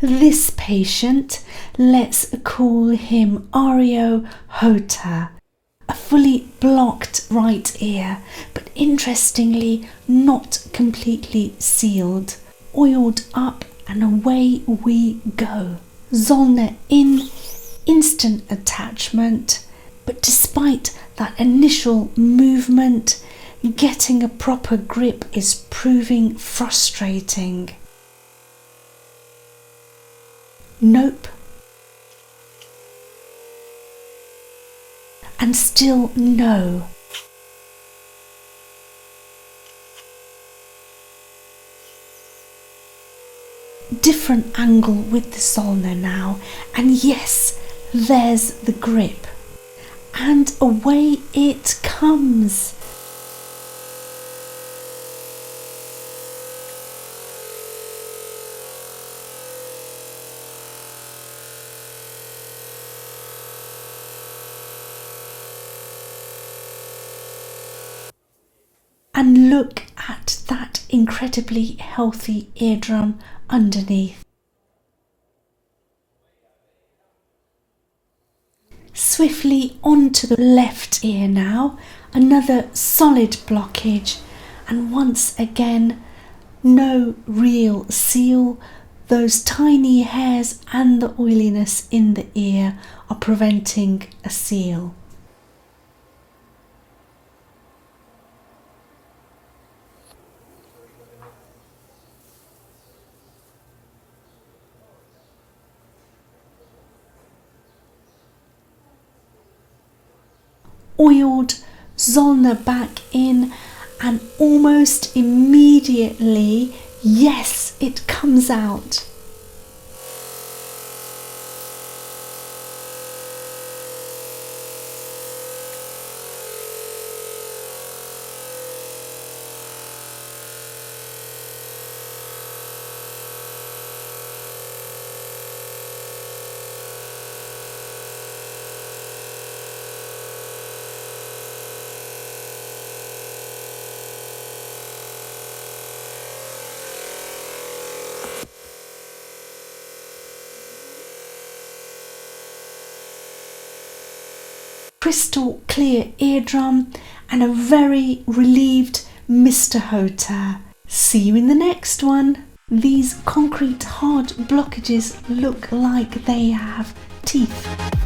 This patient, let's call him Ario Hota. A fully blocked right ear, but interestingly not completely sealed. Oiled up and away we go. Zollner in, instant attachment, but despite that initial movement, getting a proper grip is proving frustrating. Nope. And still no. Different angle with the Zollner now, and yes, there's the grip. And away it comes. And look at that incredibly healthy eardrum underneath. Swiftly onto the left ear now, another solid blockage, and once again, no real seal. Those tiny hairs and the oiliness in the ear are preventing a seal. Oiled, Zollner back in, and almost immediately, yes, it comes out. Crystal clear eardrum and a very relieved Mr. Hota. See you in the next one. These concrete hard blockages look like they have teeth.